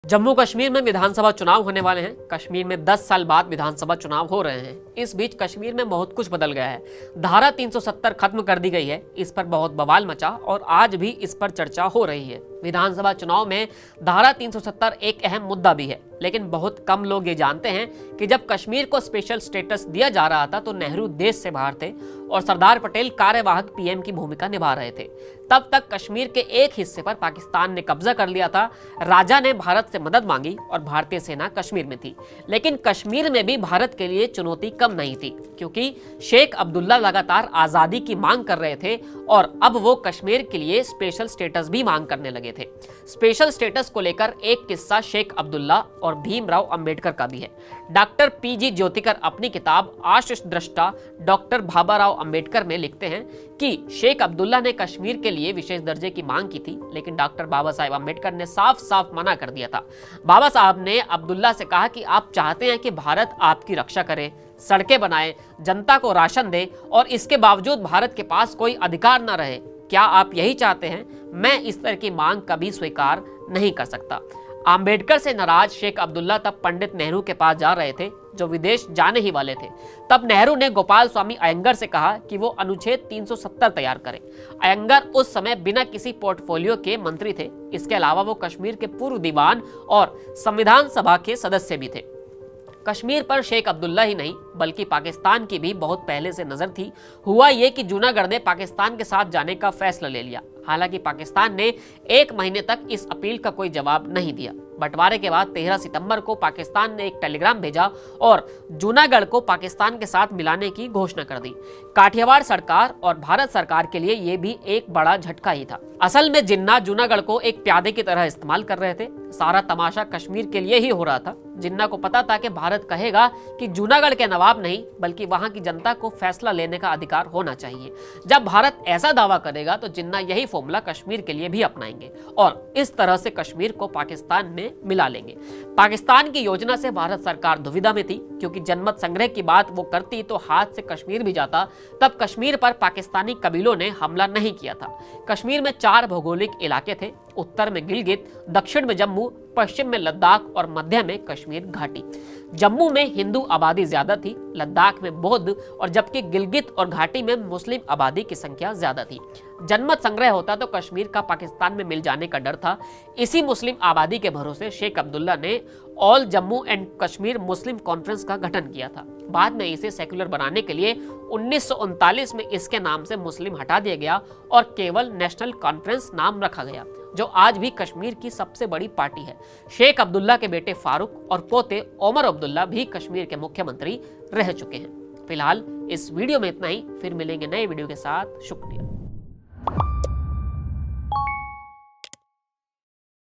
जम्मू कश्मीर में विधानसभा चुनाव होने वाले हैं। कश्मीर में 10 साल बाद विधानसभा चुनाव हो रहे हैं। इस बीच कश्मीर में बहुत कुछ बदल गया है। धारा 370 खत्म कर दी गई है। इस पर बहुत बवाल मचा और आज भी इस पर चर्चा हो रही है। विधानसभा चुनाव में धारा 370 एक अहम मुद्दा भी है, लेकिन बहुत कम लोग ये जानते हैं कि जब कश्मीर को स्पेशल स्टेटस दिया जा रहा था तो नेहरू देश से बाहर थे और सरदार पटेल कार्यवाहक पीएम की भूमिका निभा रहे थे। तब तक कश्मीर के एक हिस्से पर पाकिस्तान ने कब्जा कर लिया था। राजा ने भारत से मदद मांगी और भारतीय सेना कश्मीर में थी, लेकिन कश्मीर में भी भारत के लिए चुनौती कम नहीं थी, क्योंकि शेख अब्दुल्ला लगातार आजादी की मांग कर रहे थे और अब वो कश्मीर के लिए स्पेशल स्टेटस भी मांग करने लगे थे। स्पेशल स्टेटस को लेकर एक किस्सा शेख अब्दुल्ला और भीमराव अंबेडकर का भी है। डॉक्टर पीजी ज्योतिकर अपनी किताब आशीष दृष्टा डॉक्टर भाबाराव अंबेडकर में लिखते हैं कि शेख अब्दुल्ला ने कश्मीर के लिए विशेष दर्जे की मांग की थी, लेकिन डॉक्टर बाबा साहेब अंबेडकर ने साफ साफ मना कर दिया था। बाबा साहब ने अब्दुल्ला से कहा कि आप चाहते हैं कि भारत आपकी रक्षा करे, सड़कें बनाए, जनता को राशन दे और इसके बावजूद भारत के पास कोई अधिकार न रहे। क्या आप यही चाहते हैं? मैं इस तरह की मांग कभी स्वीकार नहीं कर सकता। अंबेडकर से नाराज शेख अब्दुल्ला तब पंडित नेहरू के पास जा रहे थे, जो विदेश जाने ही वाले थे। तब नेहरू ने गोपाल स्वामी अयंगर से कहा कि वो अनुच्छेद 370 तैयार करें। अयंगर उस समय बिना किसी पोर्टफोलियो के मंत्री थे। इसके अलावा वो कश्मीर के पूर्व दीवान और संविधान सभा के सदस्य भी थे। कश्मीर पर शेख अब्दुल्ला ही नहीं बल्कि पाकिस्तान की भी बहुत पहले से नजर थी। हुआ ये कि जूनागढ़ ने पाकिस्तान के साथ जाने का फैसला ले लिया। हालांकि पाकिस्तान ने 1 महीने तक इस अपील का कोई जवाब नहीं दिया। बंटवारे के बाद 13 सितंबर को पाकिस्तान ने एक टेलीग्राम भेजा और जूनागढ़ को पाकिस्तान के साथ मिलाने की घोषणा कर दी। काठियावाड़ सरकार और भारत सरकार के लिए यह भी एक बड़ा झटका ही था। असल में जिन्ना जूनागढ़ को एक प्यादे की तरह इस्तेमाल कर रहे थे। सारा तमाशा कश्मीर के लिए ही हो रहा था। जिन्ना को पता था कि भारत कहेगा कि जूनागढ़ के नवाब नहीं बल्कि वहां की जनता को फैसला लेने का अधिकार होना चाहिए। जब भारत ऐसा दावा करेगा तो जिन्ना यही फॉर्मूला कश्मीर के लिए भी अपनाएंगे और इस तरह से कश्मीर को पाकिस्तान में मिला लेंगे। पाकिस्तान की योजना से भारत सरकार दुविधा में थी, क्योंकि जनमत संग्रह की बात वो करती तो हाथ से कश्मीर भी जाता। तब कश्मीर पर पाकिस्तानी कबीलों ने हमला नहीं किया था। कश्मीर में 4 भौगोलिक इलाके थे। उत्तर में गिलगित, दक्षिण में जम्मू, पश्चिम में लद्दाख और मध्य में कश्मीर घाटी। जम्मू में हिंदू आबादी ज्यादा थी, लद्दाख में बौद्ध और जबकि गिलगित और घाटी में मुस्लिम आबादी की संख्या ज्यादा थी। जनमत संग्रह होता तो कश्मीर का पाकिस्तान में मिल जाने का डर था। इसी मुस्लिम आबादी के भरोसे शेख अब्दुल्ला ने all Jammu and Kashmir Muslim conference का गठन किया था। बाद में इसे सेक्युलर बनाने के लिए 1939 में इसके नाम से मुस्लिम हटा दिया गया और केवल नेशनल कॉन्फ्रेंस नाम रखा गया, जो आज भी कश्मीर की सबसे बड़ी पार्टी है। शेख अब्दुल्ला के बेटे फारूक और पोते ओमर अब्दुल्ला भी कश्मीर के मुख्यमंत्री रह चुके हैं। फिलहाल इस वीडियो में इतना ही। फिर मिलेंगे नए वीडियो के साथ। शुक्रिया।